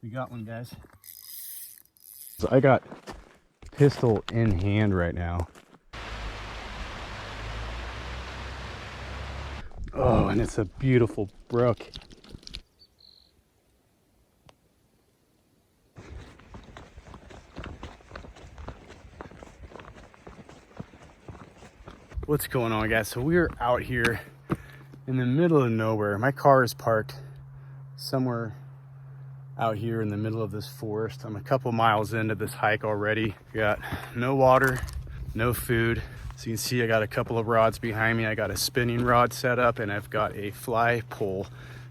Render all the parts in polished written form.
We got one, guys. So I got pistol in hand right now. Oh, and it's a beautiful brook. What's going on, guys? So we're out here in the middle of nowhere. My car is parked somewhere out here in the middle of this forest. I'm a couple miles into this hike already. Got no water, no food. So you can see I got a couple of rods behind me. I got a spinning rod set up, and I've got a fly pole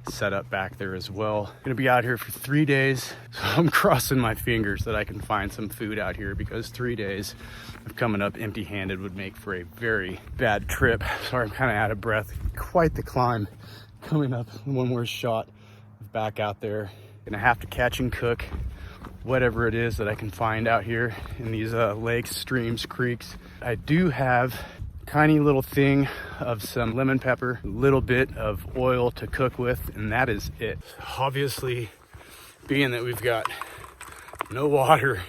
set up back there as well. I'm gonna be out here for 3 days. So I'm crossing my fingers that I can find some food out here, because 3 days of coming up empty-handed would make for a very bad trip. Sorry, I'm kind of out of breath. Quite the climb coming up. One more shot back out there. Gonna have to catch and cook whatever it is that I can find out here in these lakes, streams, creeks. I do have tiny little thing of some lemon pepper, a little bit of oil to cook with, and that is it. Obviously, being that we've got no water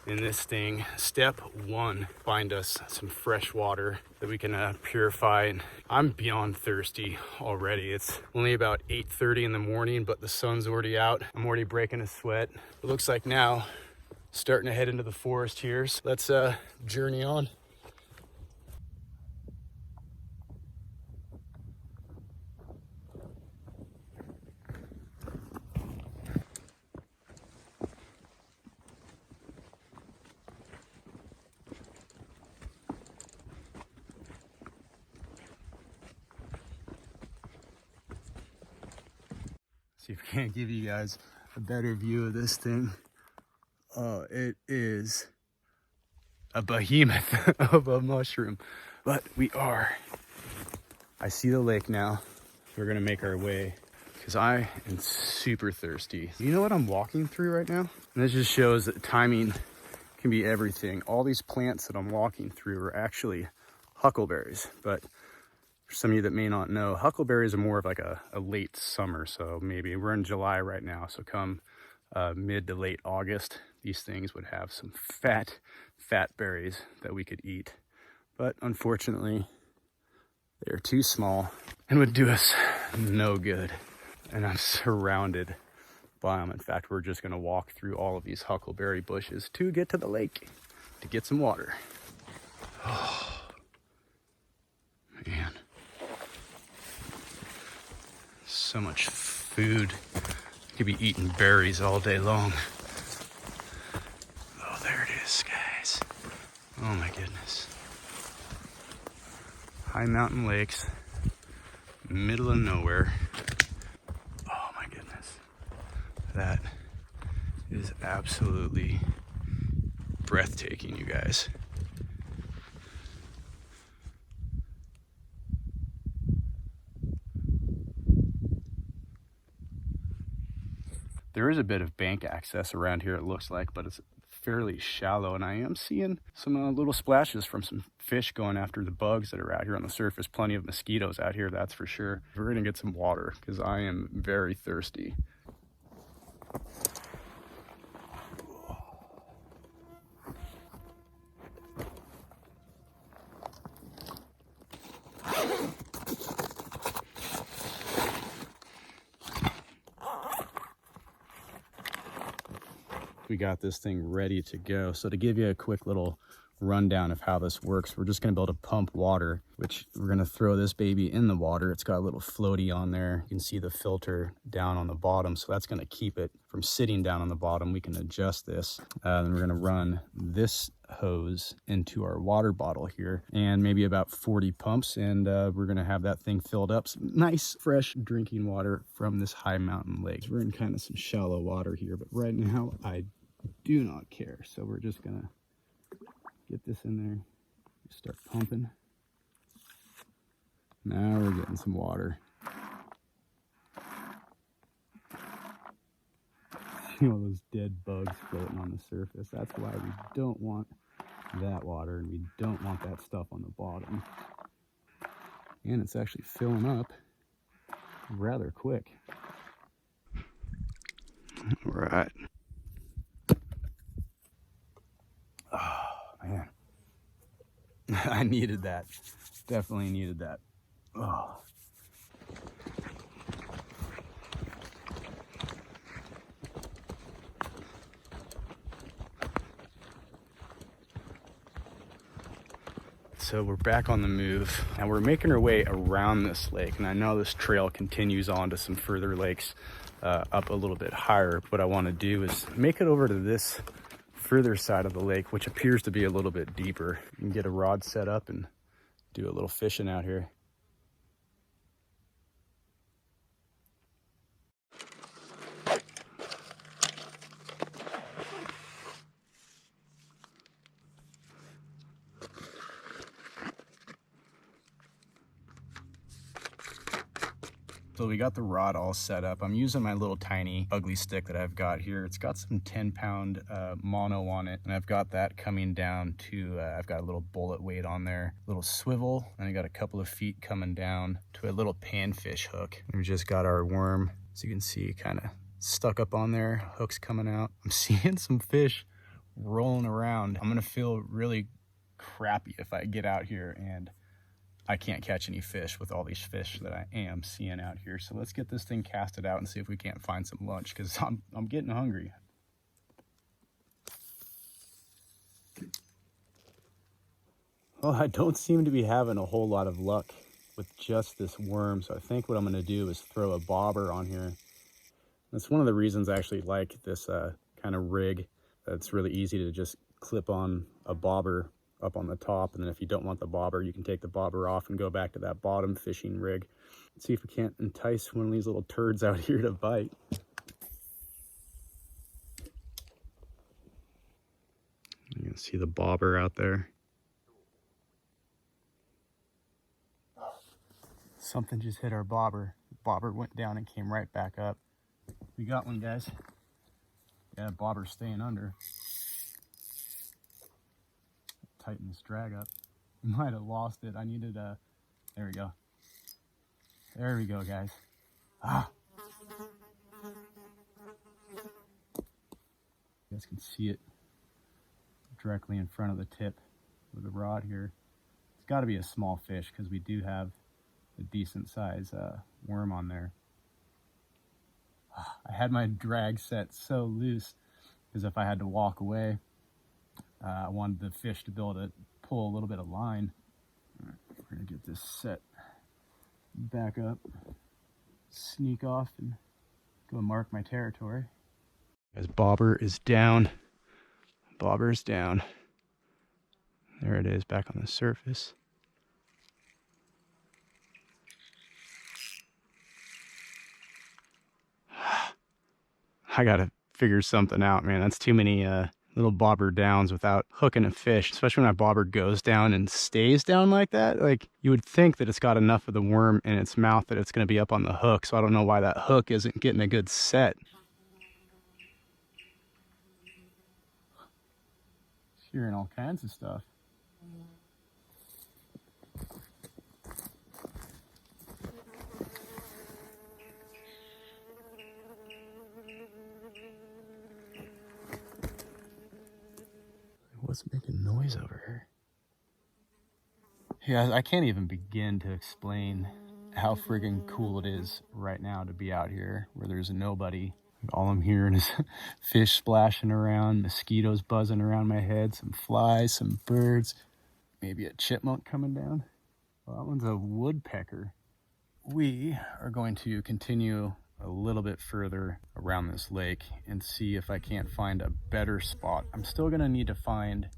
in this thing, step one, find us some fresh water that we can purify. And I'm beyond thirsty already. It's only about 8:30 in the morning, but the sun's already out. I'm already breaking a sweat. It looks like now starting to head into the forest here. So let's journey on. See if I can't give you guys a better view of this thing. Oh, it is a behemoth of a mushroom. But I see the lake now. We're gonna make our way, because I am super thirsty. You know what I'm walking through right now? And this just shows that timing can be everything. All these plants that I'm walking through are actually huckleberries, but for some of you that may not know, huckleberries are more of like a late summer. So maybe we're in July right now. So come mid to late August, these things would have some fat berries that we could eat. But unfortunately, they're too small and would do us no good. And I'm surrounded by them. In fact, we're just gonna walk through all of these huckleberry bushes to get to the lake, to get some water. Oh, man. So much food. You could be eating berries all day long. Oh, there it is, guys. Oh my goodness. High mountain lakes, middle of nowhere. Oh my goodness. That is absolutely breathtaking, you guys. There is a bit of bank access around here, it looks like, but it's fairly shallow, and I am seeing some little splashes from some fish going after the bugs that are out here on the surface. Plenty of mosquitoes out here, that's for sure. We're gonna get some water, because I am very thirsty. We got this thing ready to go. So to give you a quick little rundown of how this works, we're just gonna be able to pump water, which we're gonna throw this baby in the water. It's got a little floaty on there. You can see the filter down on the bottom, so that's gonna keep it from sitting down on the bottom. We can adjust this. Then we're gonna run this hose into our water bottle here, and maybe about 40 pumps, and we're gonna have that thing filled up. Some nice fresh drinking water from this high mountain lake. We're in kind of some shallow water here, but right now I do not care. So we're just gonna get this in there, start pumping. Now we're getting some water. See all those dead bugs floating on the surface. That's why we don't want that water, and we don't want that stuff on the bottom. And it's actually filling up rather quick. All right. Oh, man. I needed that. Definitely needed that. Oh. So we're back on the move and we're making our way around this lake. And I know this trail continues on to some further lakes up a little bit higher. What I want to do is make it over to this further side of the lake, which appears to be a little bit deeper. You can get a rod set up and do a little fishing out here. So we got the rod all set up. I'm using my little tiny ugly stick that I've got here. It's got some 10-pound mono on it, and I've got that coming down to, I've got a little bullet weight on there, little swivel, and I got a couple of feet coming down to a little panfish hook. And we just got our worm, as you can see, kind of stuck up on there, hooks coming out. I'm seeing some fish rolling around. I'm gonna feel really crappy if I get out here and I can't catch any fish with all these fish that I am seeing out here. So let's get this thing casted out and see if we can't find some lunch, because I'm getting hungry. Well, I don't seem to be having a whole lot of luck with just this worm. So I think what I'm gonna do is throw a bobber on here. That's one of the reasons I actually like this kind of rig. It's really easy to just clip on a bobber up on the top, and then if you don't want the bobber, you can take the bobber off and go back to that bottom fishing rig. Let's see if we can't entice one of these little turds out here to bite. You can see the bobber out there. Something just hit our bobber. The bobber went down and came right back up. We got one, guys. Yeah, bobber's staying under. Tighten this drag up. We might have lost it. I needed a, there we go. There we go, guys. Ah. You guys can see it directly in front of the tip with the rod here. It's got to be a small fish because we do have a decent size worm on there. I had my drag set so loose because if I had to walk away, I wanted the fish to be able to pull a little bit of line. All right, we're gonna get this set back up, sneak off and go mark my territory. As bobber is down, bobber is down. There it is, back on the surface. I gotta figure something out, man. That's too many little bobber downs without hooking a fish, especially when that bobber goes down and stays down like that. Like, you would think that it's got enough of the worm in its mouth that it's gonna be up on the hook, so I don't know why that hook isn't getting a good set. Hearing all kinds of stuff. What's making noise over here? Yeah, I can't even begin to explain how friggin' cool it is right now to be out here where there's nobody. All I'm hearing is fish splashing around, mosquitoes buzzing around my head, some flies, some birds, maybe a chipmunk coming down. Well, that one's a woodpecker. We are going to continue a little bit further around this lake and see if I can't find a better spot. I'm still gonna need to find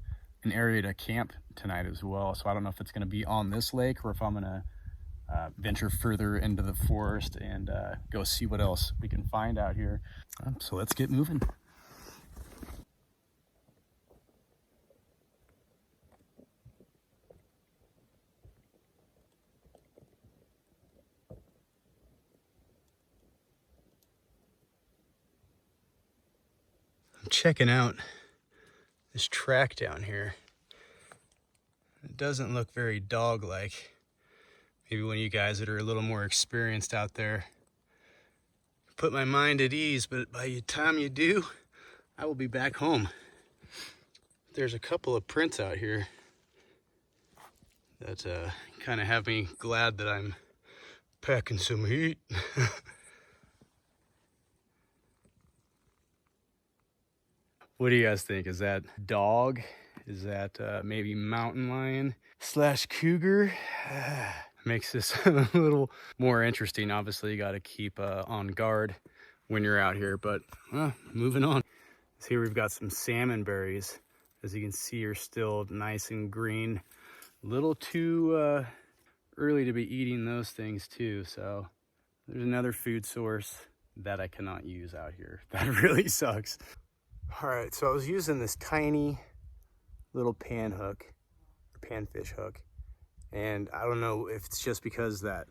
an area to camp tonight as well. So I don't know if it's gonna be on this lake or if I'm gonna venture further into the forest and go see what else we can find out here. So let's get moving. I'm checking out this track down here. It doesn't look very dog-like. Maybe when you guys that are a little more experienced out there put my mind at ease, but by the time you do, I will be back home. There's a couple of prints out here that kind of have me glad that I'm packing some heat. What do you guys think? Is that dog? Is that maybe mountain lion slash cougar? Makes this a little more interesting. Obviously, you got to keep on guard when you're out here, but moving on. So here we've got some salmon berries. As you can see, are still nice and green. A little too early to be eating those things too. So there's another food source that I cannot use out here. That really sucks. All right, so I was using this tiny little pan hook, or panfish hook, and I don't know if it's just because that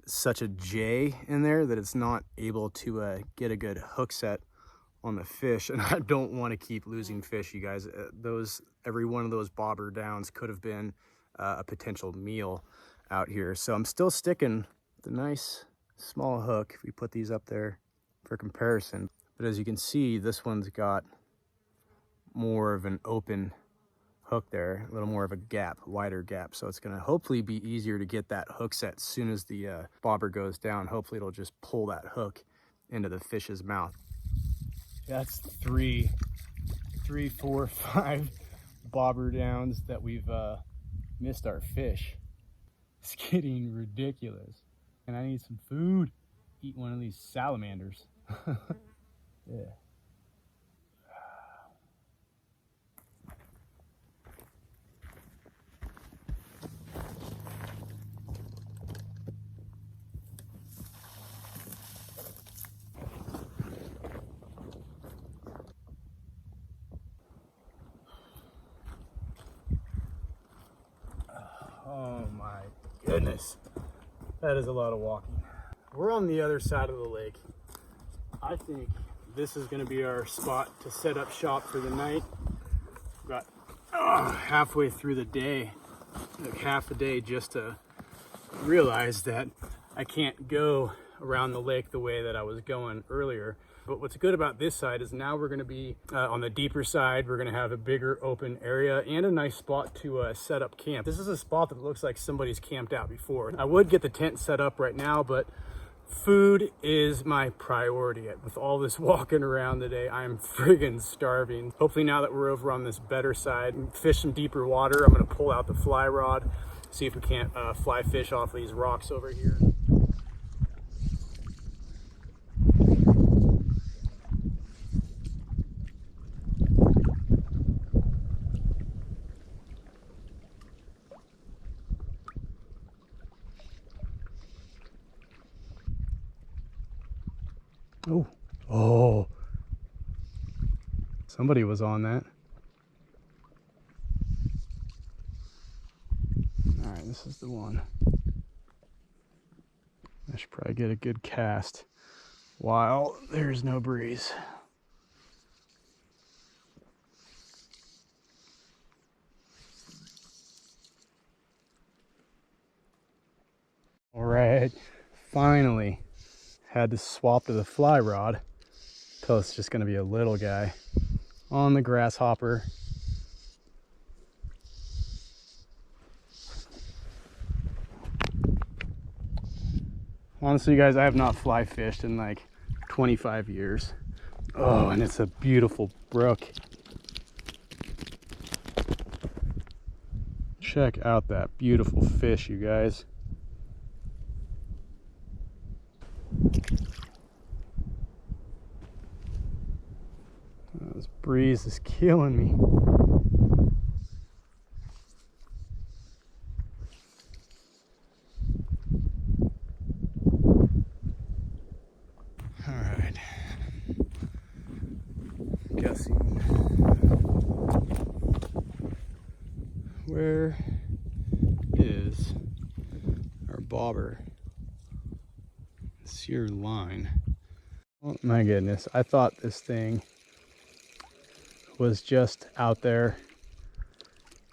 such a J in there that it's not able to get a good hook set on the fish, and I don't want to keep losing fish, you guys. Every one of those bobber downs could have been a potential meal out here. So I'm still sticking with a nice small hook if we put these up there for comparison. But as you can see, this one's got more of an open hook there, a little more of a gap, wider gap. So it's gonna hopefully be easier to get that hook set as soon as the bobber goes down. Hopefully it'll just pull that hook into the fish's mouth. That's three, four, 5 bobber downs that we've missed our fish. It's getting ridiculous. And I need some food. Eat one of these salamanders. Yeah. Oh my goodness. That is a lot of walking. We're on the other side of the lake. I think this is going to be our spot to set up shop for the night. We've got halfway through the day, like half a day, just to realize that I can't go around the lake the way that I was going earlier. But what's good about this side is now we're going to be on the deeper side. We're going to have a bigger open area and a nice spot to set up camp. This is a spot that looks like somebody's camped out before. I would get the tent set up right now, but food is my priority. With all this walking around today, I'm friggin' starving. Hopefully now that we're over on this better side and fish some deeper water, I'm gonna pull out the fly rod, see if we can't fly fish off these rocks over here. Oh, somebody was on that. All right, this is the one. I should probably get a good cast while there's no breeze. All right, finally had to swap to the fly rod. So it's just going to be a little guy on the grasshopper. Honestly, you guys, I have not fly fished in like 25 years. Oh, and it's a beautiful brook. Check out that beautiful fish, you guys. This breeze is killing me. All right. Guessing. Where is our bobber? It's your line. Oh my goodness, I thought this thing was just out there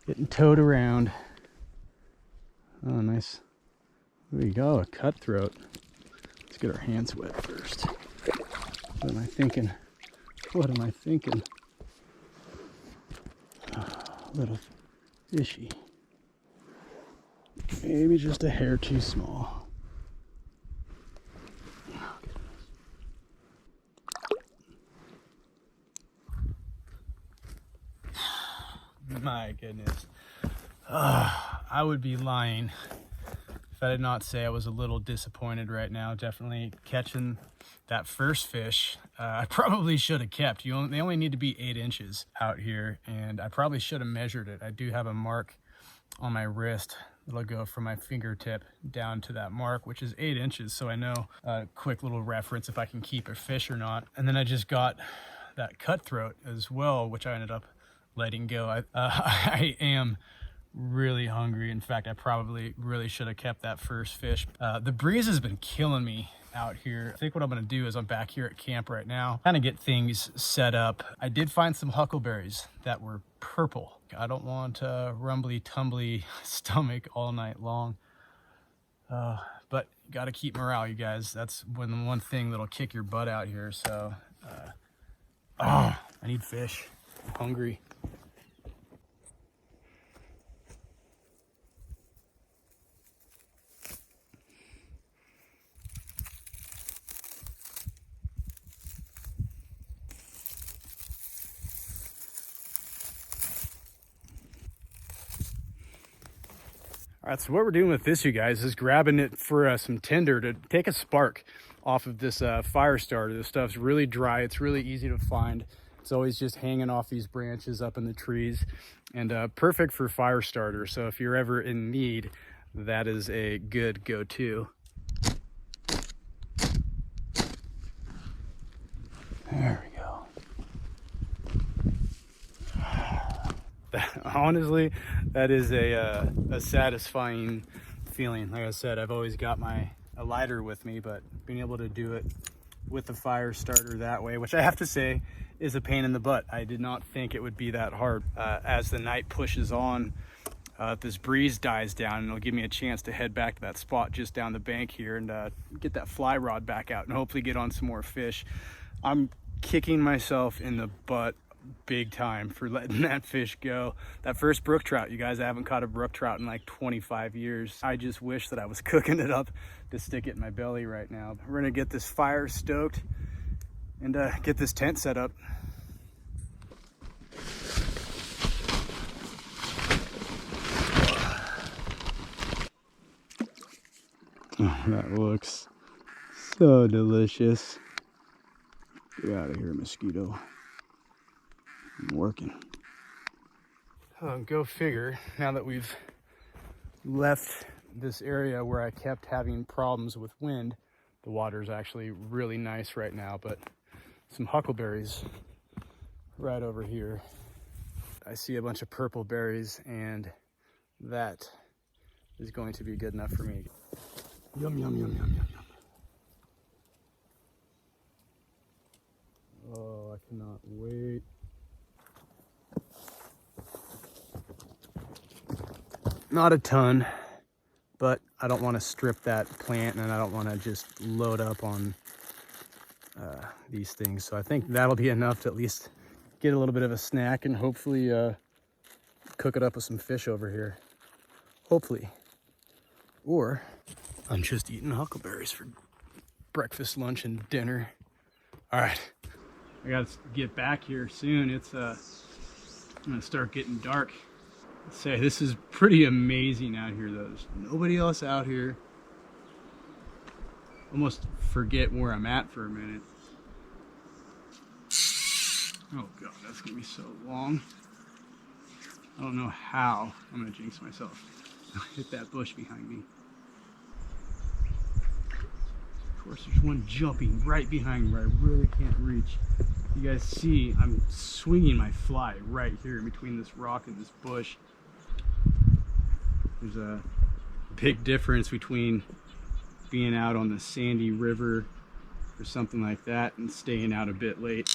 getting towed around. Oh, nice. There we go, a cutthroat. Let's get our hands wet first. What am I thinking? What am I thinking? A little fishy. Maybe just a hair too small. My goodness. I would be lying if I did not say I was a little disappointed right now. Definitely catching that first fish. I probably should have kept. They only need to be 8 inches out here, and I probably should have measured it. I do have a mark on my wrist. It'll go from my fingertip down to that mark, which is 8 inches. So I know a quick little reference if I can keep a fish or not. And then I just got that cutthroat as well, which I ended up letting go. I am really hungry. In fact, I probably really should have kept that first fish. The breeze has been killing me out here. I think what I'm gonna do is I'm back here at camp right now, kind of get things set up. I did find some huckleberries that were purple. I don't want a rumbly tumbly stomach all night long, but you gotta keep morale, you guys. That's the one thing that'll kick your butt out here. So I need fish. I'm hungry. All right, so what we're doing with this, you guys, is grabbing it for some tinder to take a spark off of this fire starter. This stuff's really dry. It's really easy to find. It's always just hanging off these branches up in the trees, and perfect for fire starter. So if you're ever in need, that is a good go-to. There we go. Honestly, that is a satisfying feeling. Like I said, I've always got a lighter with me, but being able to do it with the fire starter that way, which I have to say is a pain in the butt. I did not think it would be that hard. As the night pushes on, this breeze dies down, and it'll give me a chance to head back to that spot just down the bank here and get that fly rod back out and hopefully get on some more fish. I'm kicking myself in the butt big time for letting that fish go. That first brook trout, you guys, I haven't caught a brook trout in like 25 years. I just wish that I was cooking it up to stick it in my belly right now. We're gonna get this fire stoked and get this tent set up. Oh, that looks so delicious. Get out of here, mosquito. I'm working. Go figure, now that we've left this area where I kept having problems with wind, the water's actually really nice right now, but some huckleberries right over here. I see a bunch of purple berries, and that is going to be good enough for me. Yum, yum, yum, yum, yum, yum. Oh, I cannot wait. Not a ton, but I don't want to strip that plant, and I don't want to just load up on these things. So I think that'll be enough to at least get a little bit of a snack and hopefully cook it up with some fish over here. Hopefully. Or I'm just eating huckleberries for breakfast, lunch, and dinner. All right, I gotta get back here soon. It's gonna start getting dark. I'd say this is pretty amazing out here though. There's nobody else out here. Almost forget where I'm at for a minute. Oh God, that's gonna be so long. I don't know how I'm gonna jinx myself. Hit that bush behind me. Of course, there's one jumping right behind me where I really can't reach. You guys see, I'm swinging my fly right here in between this rock and this bush. There's a big difference between being out on the sandy river or something like that and staying out a bit late.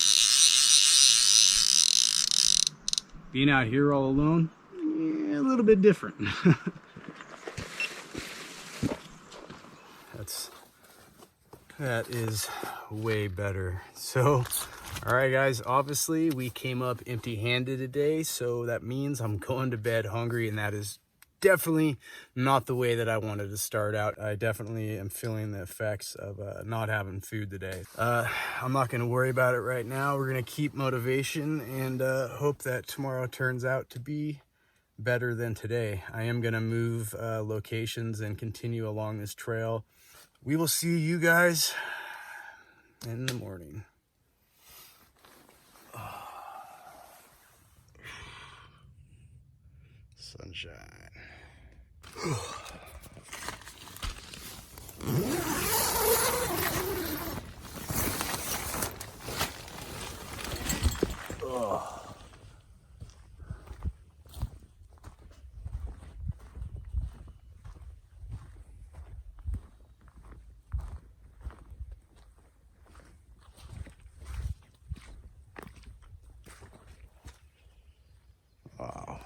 Being out here all alone, yeah, a little bit different. That is way better. So, all right, guys, obviously we came up empty-handed today, so that means I'm going to bed hungry, and that is definitely not the way that I wanted to start out. I definitely am feeling the effects of not having food today. I'm not going to worry about it right now. We're going to keep motivation and hope that tomorrow turns out to be better than today. I am going to move locations and continue along this trail. We will see you guys in the morning. Sunshine. Wow.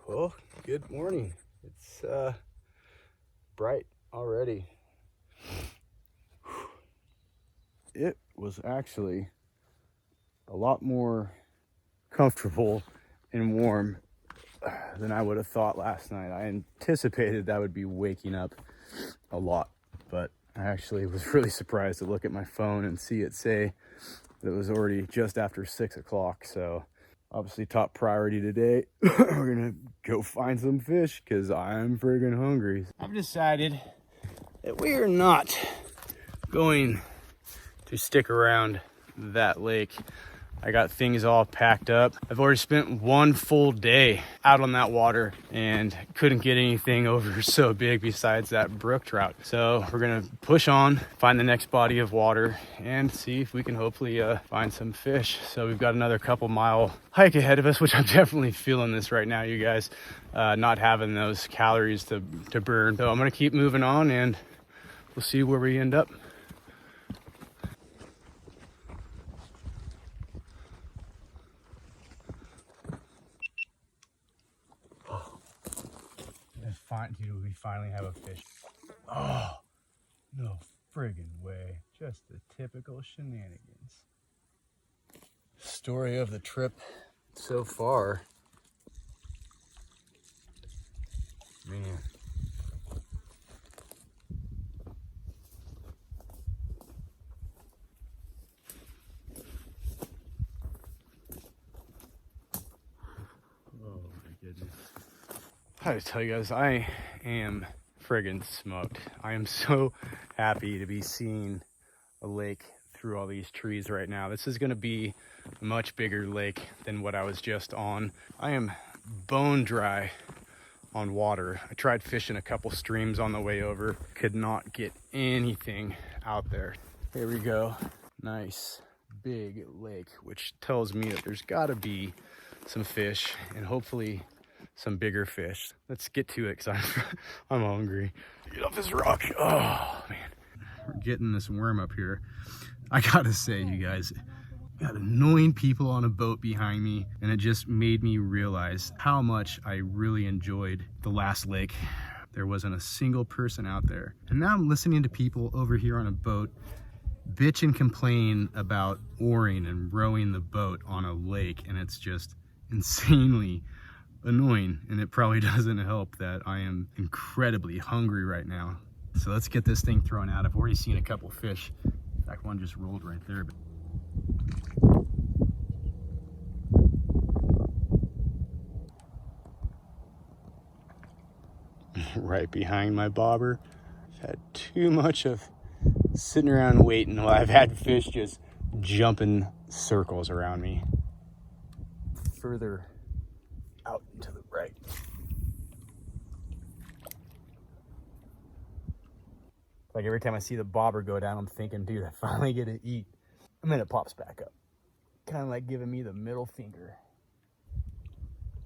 Well, good morning. It's bright already. It was actually a lot more comfortable and warm than I would have thought last night. I anticipated that I would be waking up a lot, but I actually was really surprised to look at my phone and see it say that it was already just after 6 o'clock. So obviously top priority today, we're gonna go find some fish because I'm friggin' hungry. I've decided that we are not going to stick around that lake. I got things all packed up. I've already spent one full day out on that water and couldn't get anything over so big besides that brook trout. So we're gonna push on, find the next body of water, and see if we can hopefully find some fish. So we've got another couple mile hike ahead of us, which I'm definitely feeling this right now, you guys, not having those calories to burn. So I'm gonna keep moving on and we'll see where we end up. Dude, we finally have a fish. Oh, no friggin' way. Just the typical shenanigans. Story of the trip so far. Man. Oh my goodness. I gotta tell you guys, I am friggin' smoked. I am so happy to be seeing a lake through all these trees right now. This is gonna be a much bigger lake than what I was just on. I am bone dry on water. I tried fishing a couple streams on the way over, could not get anything out there. Here we go. Nice big lake, which tells me that there's gotta be some fish and hopefully some bigger fish. Let's get to it because I'm hungry. Get off this rock. Oh man, we're getting this worm up here. I gotta say, you guys, got annoying people on a boat behind me, and it just made me realize how much I really enjoyed the last lake. There wasn't a single person out there, and now I'm listening to people over here on a boat bitch and complain about oaring and rowing the boat on a lake, and it's just insanely annoying, and it probably doesn't help that I am incredibly hungry right now. So let's get this thing thrown out. I've already seen a couple fish. In fact, one just rolled right there. Right behind my bobber. I've had too much of sitting around waiting while I've had fish just jumping circles around me. Further out and to the right. Like every time I see the bobber go down, I'm thinking, dude, I finally get to eat. And then it pops back up. Kind of like giving me the middle finger.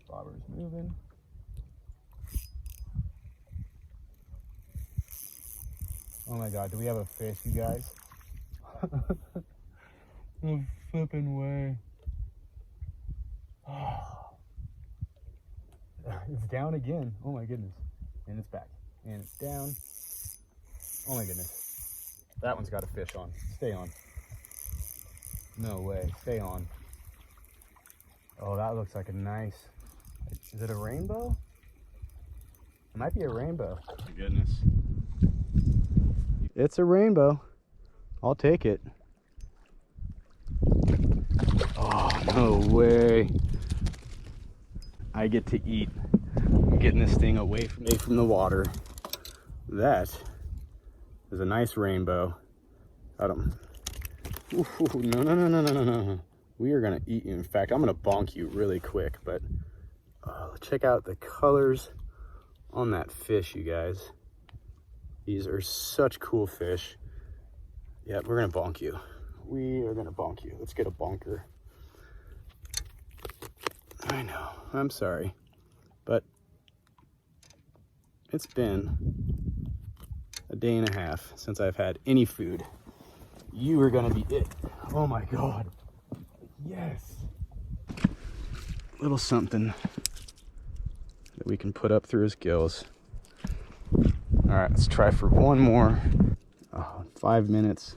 Bobber's moving. Oh my God, do we have a fish, you guys? No flipping way. Oh. It's down again. Oh my goodness. And it's back. And it's down. Oh my goodness. That one's got a fish on. Stay on. No way. Stay on. Oh, that looks like a nice... Is it a rainbow? It might be a rainbow. Oh my goodness. It's a rainbow. I'll take it. Oh, no way. I get to eat. I'm getting this thing away from the water. That is a nice rainbow. Got him. Ooh, no, no, no, no, no, no, no. We are gonna eat you. In fact, I'm gonna bonk you really quick, but check out the colors on that fish, you guys. These are such cool fish. Yeah, we're gonna bonk you. We are gonna bonk you. Let's get a bonker. I know, I'm sorry, but it's been a day and a half since I've had any food. You are gonna be it. Oh my God. Yes. Little something that we can put up through his gills. All right, let's try for one more. 5 minutes.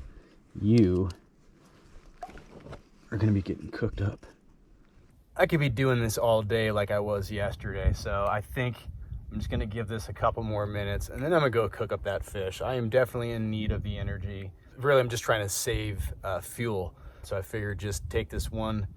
You are gonna be getting cooked up. I could be doing this all day like I was yesterday, so I think I'm just gonna give this a couple more minutes and then I'm gonna go cook up that fish. I am definitely in need of the energy. Really, I'm just trying to save fuel. So I figured just take this one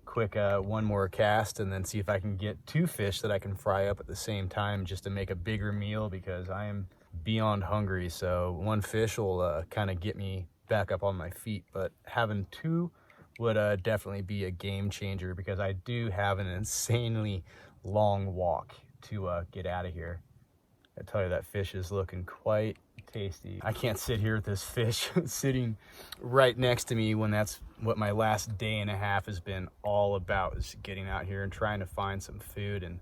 more cast and then see if I can get 2 fish that I can fry up at the same time just to make a bigger meal because I am beyond hungry. So 1 fish will kind of get me back up on my feet, but having 2 would definitely be a game changer because I do have an insanely long walk to get out of here. I tell you, that fish is looking quite tasty. I can't sit here with this fish sitting right next to me when that's what my last day and a half has been all about, is getting out here and trying to find some food. And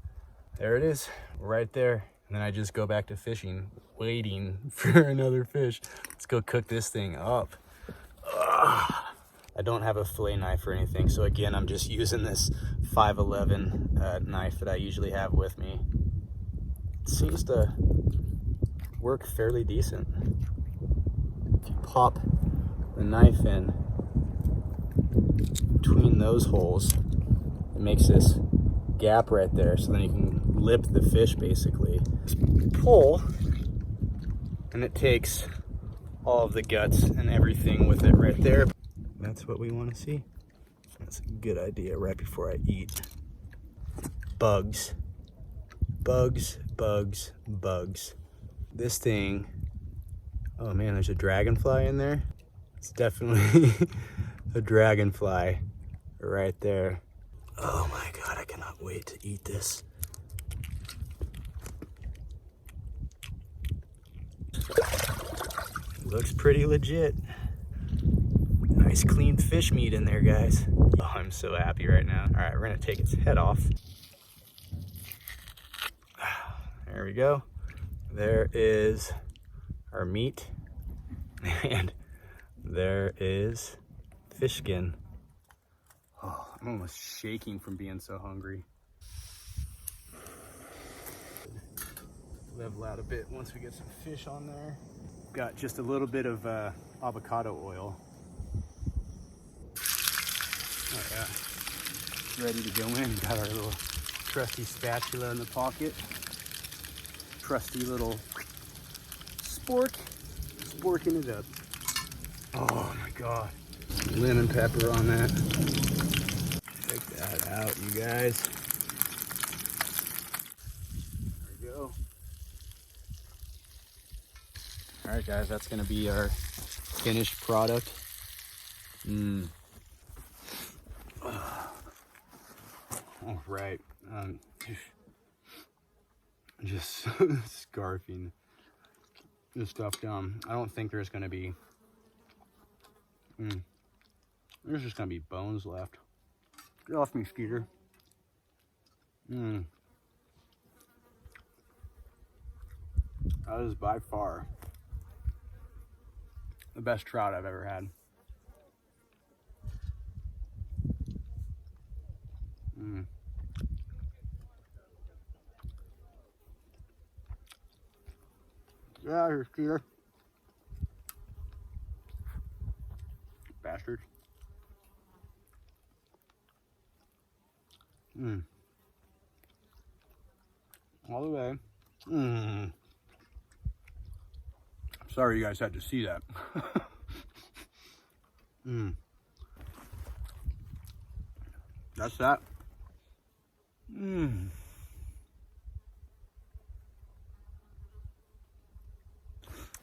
there it is, right there. And then I just go back to fishing, waiting for another fish. Let's go cook this thing up. Ugh. I don't have a fillet knife or anything, so again, I'm just using this 511 knife that I usually have with me. It seems to work fairly decent. If you pop the knife in between those holes, it makes this gap right there, so then you can lip the fish basically. Just pull, and it takes all of the guts and everything with it right there. That's what we want to see. That's a good idea right before I eat. Bugs. Bugs, bugs, bugs. This thing, oh man, there's a dragonfly in there. It's definitely a dragonfly right there. Oh my God, I cannot wait to eat this. Looks pretty legit. Nice clean fish meat in there, guys. Oh, I'm so happy right now. All right, we're gonna take its head off. There we go. There is our meat, and there is fish skin. Oh, I'm almost shaking from being so hungry. Level out a bit once we get some fish on there. Got just a little bit of avocado oil. Oh yeah, ready to go in. Got our little trusty spatula in the pocket. Trusty little spork, sporking it up. Oh my God, lemon pepper on that. Check that out, you guys. There we go. All right, guys, that's gonna be our finished product. All right, just scarfing this stuff down. I don't think there's gonna be, there's just gonna be bones left. Get off me, Skeeter. That is by far the best trout I've ever had. Get out of here, Skeeter. Bastard. All the way. Sorry you guys had to see that. That's that.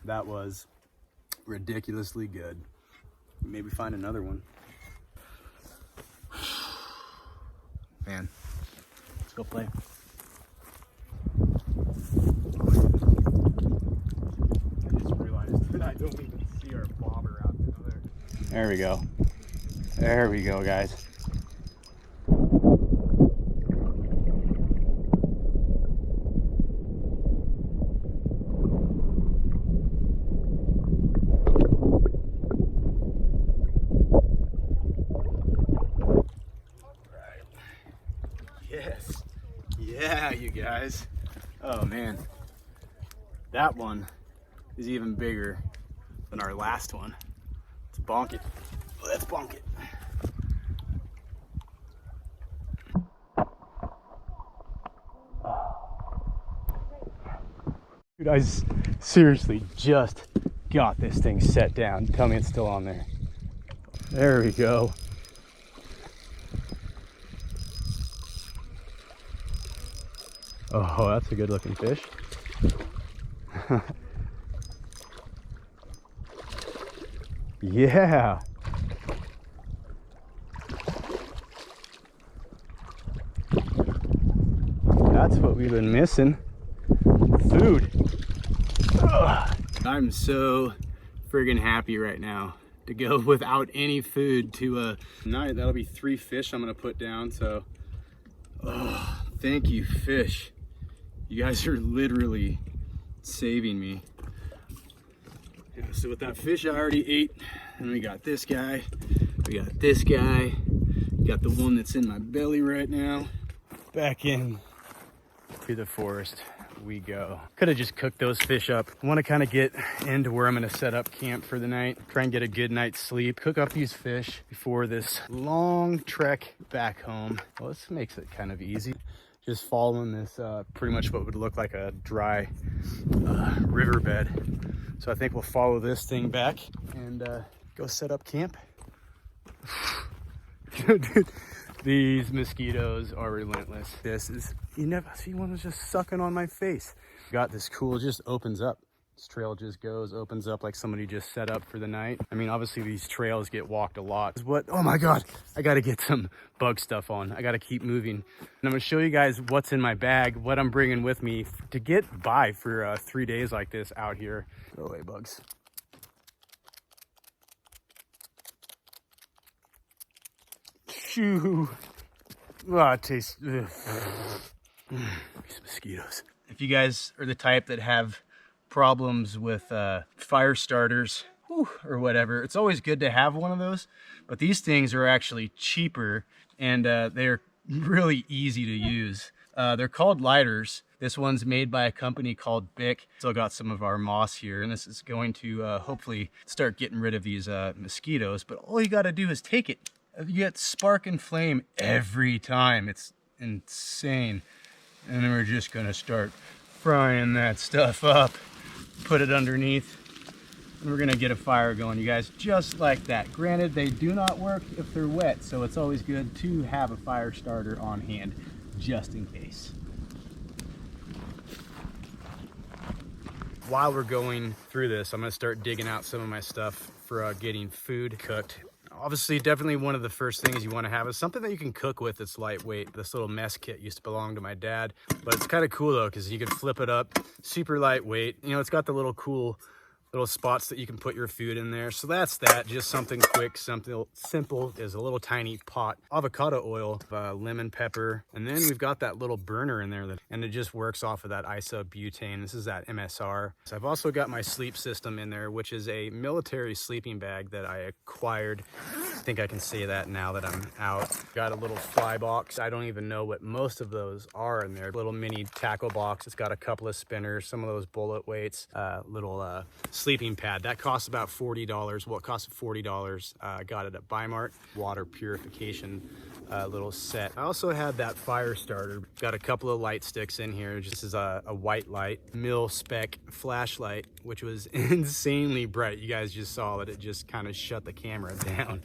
That was ridiculously good. Maybe find another one. Man, let's go play. I just realized that I don't even see our bobber out there. There we go. There we go, guys. Yes. Yeah, you guys. Oh man. That one is even bigger than our last one. Let's bonk it. Let's bonk it. Dude, I seriously just got this thing set down. Tell me it's still on there. There we go. Oh, that's a good looking fish. Yeah. That's what we've been missing. Food. Ugh. I'm so friggin' happy right now to go without any food to a night. That'll be 3 fish I'm gonna put down. So, oh, thank you, fish. You guys are literally saving me. Yeah, so with that fish I already ate, and we got this guy, we got this guy, we got the one that's in my belly right now. Back in to the forest we go. Could have just cooked those fish up. I want to kind of get into where I'm going to set up camp for the night, try and get a good night's sleep, cook up these fish before this long trek back home. Well, this makes it kind of easy. Just following this pretty much what would look like a dry riverbed. So I think we'll follow this thing back and go set up camp. Dude, these mosquitoes are relentless. This is, you never see one was just sucking on my face. Got this cool, just opens up. This trail just goes, opens up like somebody just set up for the night. I mean, obviously these trails get walked a lot. What? Oh my God, I gotta get some bug stuff on. I gotta keep moving. And I'm gonna show you guys what's in my bag, what I'm bringing with me to get by for 3 days like this out here. Go away, bugs. Shoo. Oh, it tastes, these mosquitoes. If you guys are the type that have problems with fire starters or whatever, it's always good to have one of those, but these things are actually cheaper and they're really easy to use. They're called lighters. This one's made by a company called Bic. Still got some of our moss here, and this is going to hopefully start getting rid of these mosquitoes, but all you got to do is take it. You get spark and flame every time. It's insane. And then we're just gonna start frying that stuff up, put it underneath, and we're gonna get a fire going, you guys, just like that. Granted, they do not work if they're wet, so it's always good to have a fire starter on hand, just in case. While we're going through this, I'm gonna start digging out some of my stuff for getting food cooked. Obviously, definitely one of the first things you want to have is something that you can cook with that's lightweight. This little mess kit used to belong to my dad, but it's kind of cool though, because you can flip it up, super lightweight. You know, it's got the little cool little spots that you can put your food in there. So that's that, just something quick, something simple. Is a little tiny pot, avocado oil, lemon pepper, and then we've got that little burner in there, and it just works off of that isobutane. This is that MSR. So I've also got my sleep system in there, which is a military sleeping bag that I acquired think I can say that now that I'm out. Got a little fly box. I don't even know what most of those are in there. Little mini tackle box. It's got a couple of spinners, some of those bullet weights, little sleeping pad. That costs about $40. Well, it cost $40. Got it at Bimart. Water purification little set. I also had that fire starter. Got a couple of light sticks in here. This is a white light, mil spec flashlight, which was insanely bright. You guys just saw that it just kind of shut the camera down.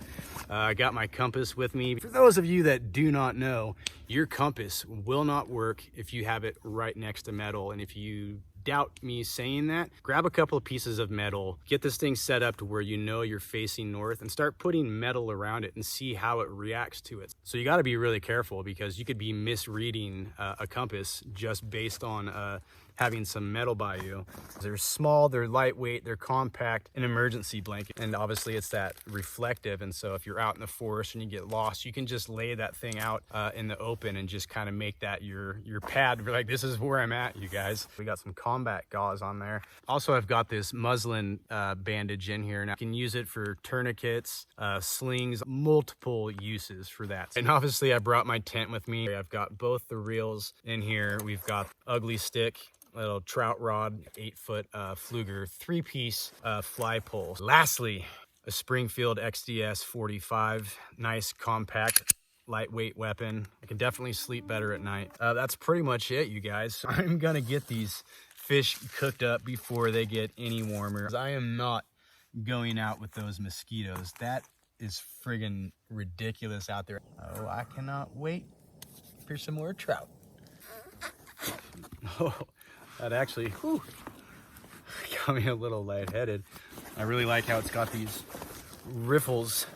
I got my compass with me. For those of you that do not know, your compass will not work if you have it right next to metal. And if you doubt me saying that, grab a couple of pieces of metal, get this thing set up to where you know you're facing north, and start putting metal around it and see how it reacts to it. So you got to be really careful, because you could be misreading a compass just based on having some metal by you. They're small, they're lightweight, they're compact, an emergency blanket. And obviously it's that reflective. And so if you're out in the forest and you get lost, you can just lay that thing out in the open and just kind of make that your pad. Like, this is where I'm at, you guys. We got some combat gauze on there. Also, I've got this muslin bandage in here, and I can use it for tourniquets, slings, multiple uses for that. And obviously I brought my tent with me. I've got both the reels in here. We've got ugly stick, little trout rod, 8-foot Fluger, 3-piece fly pole. Lastly, a Springfield XDS 45, nice compact lightweight weapon. I can definitely sleep better at night. That's pretty much it, you guys. I'm gonna get these fish cooked up before they get any warmer. I am not going out with those mosquitoes. That is friggin' ridiculous out there. Oh, I cannot wait for some more trout. Oh, that actually, whew, got me a little lightheaded. I really like how it's got these riffles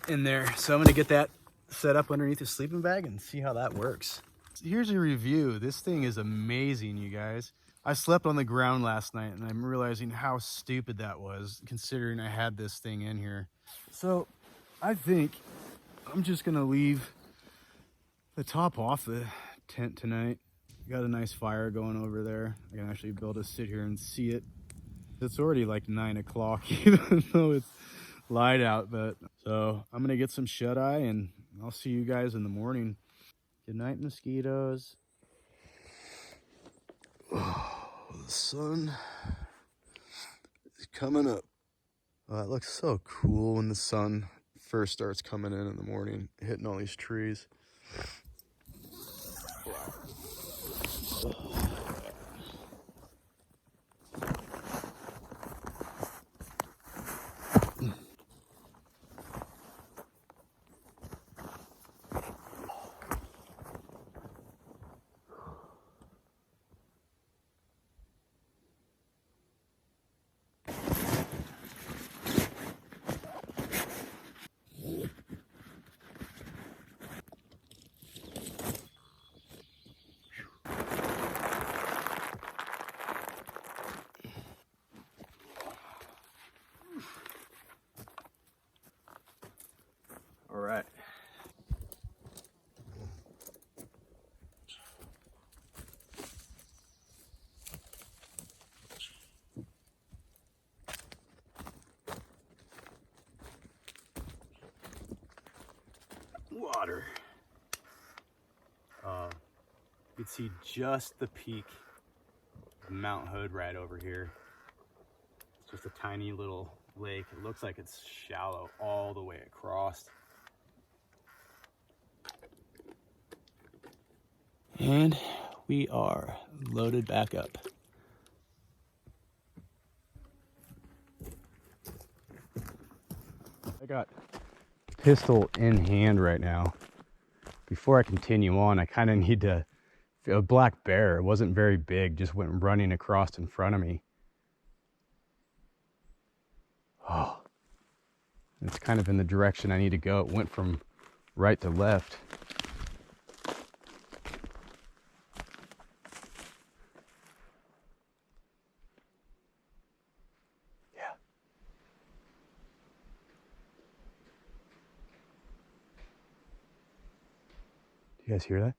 in there. So I'm gonna get that set up underneath the sleeping bag and see how that works. Here's a review. This thing is amazing, you guys. I slept on the ground last night, and I'm realizing how stupid that was, considering I had this thing in here. So I think I'm just gonna leave the top off the tent tonight. Got a nice fire going over there. I can actually be able to sit here and see it. It's already like 9 o'clock, even though it's light out. But so I'm gonna get some shut eye, and I'll see you guys in the morning. Good night, mosquitoes. Oh, the sun is coming up. Oh, it looks so cool when the sun first starts coming in the morning, hitting all these trees. All right. Water. You can see just the peak of Mount Hood right over here. It's just a tiny little lake. It looks like it's shallow all the way across. And we are loaded back up. I got pistol in hand right now. Before I continue on, I kind of need to, a black bear, it wasn't very big, just went running across in front of me. Oh, it's kind of in the direction I need to go. It went from right to left. Yeah. Do you guys hear that?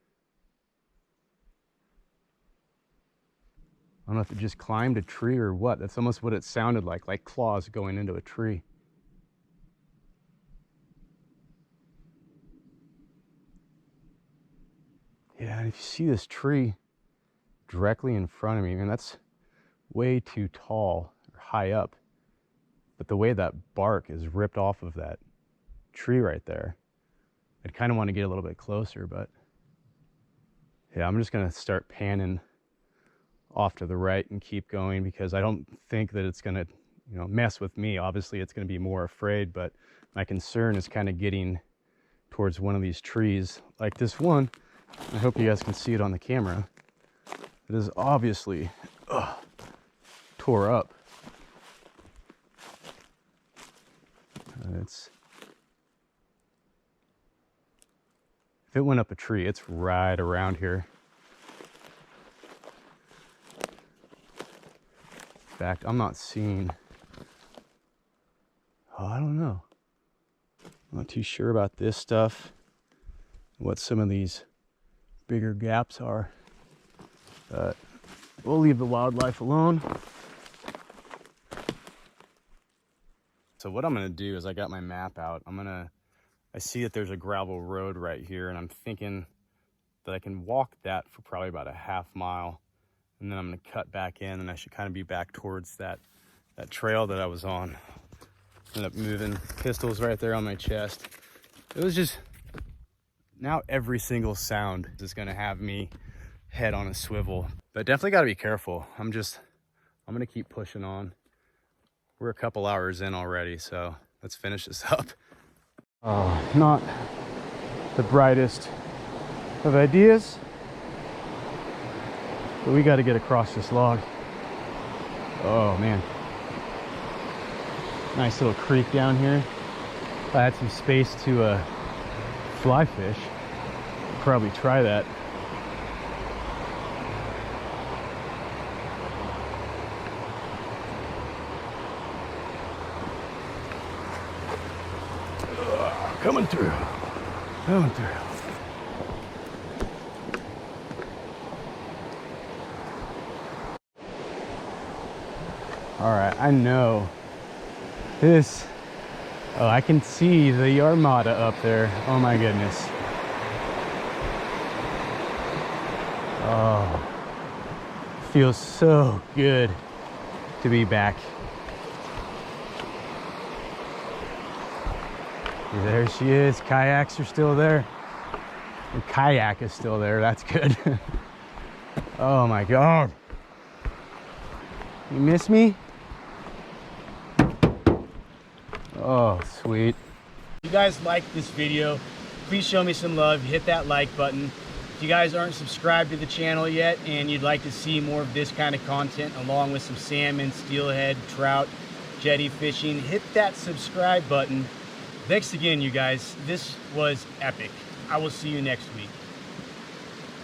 I don't know if it just climbed a tree or what. That's almost what it sounded like claws going into a tree. Yeah, and if you see this tree directly in front of me, man, that's way too tall or high up. But the way that bark is ripped off of that tree right there, I'd kind of want to get a little bit closer, but yeah, I'm just gonna start panning off to the right and keep going, because I don't think that it's gonna, mess with me. Obviously it's gonna be more afraid, but my concern is kind of getting towards one of these trees like this one. I hope you guys can see it on the camera. It is obviously tore up. If it went up a tree, it's right around here. In fact, I'm not seeing, I don't know. I'm not too sure about this stuff, what some of these bigger gaps are, but we'll leave the wildlife alone. So what I'm gonna do is, I got my map out. I see that there's a gravel road right here, and I'm thinking that I can walk that for probably about a half mile, and then I'm gonna cut back in, and I should kind of be back towards that trail that I was on. End up moving, pistols right there on my chest. It was just, now every single sound is gonna have me head on a swivel, but definitely gotta be careful. I'm gonna keep pushing on. We're a couple hours in already, so let's finish this up. Not the brightest of ideas, but we got to get across this log. Oh man, nice little creek down here. If I had some space to fly fish, I'd probably try that. Coming through. All right, I know this. Oh, I can see the Armada up there. Oh my goodness. Oh, feels so good to be back. There she is. Kayaks are still there. The kayak is still there. That's good. Oh my God. You miss me? Oh, sweet. If you guys like this video, please show me some love. Hit that like button. If you guys aren't subscribed to the channel yet and you'd like to see more of this kind of content, along with some salmon, steelhead, trout, jetty fishing, hit that subscribe button. Thanks again, you guys. This was epic. I will see you next week.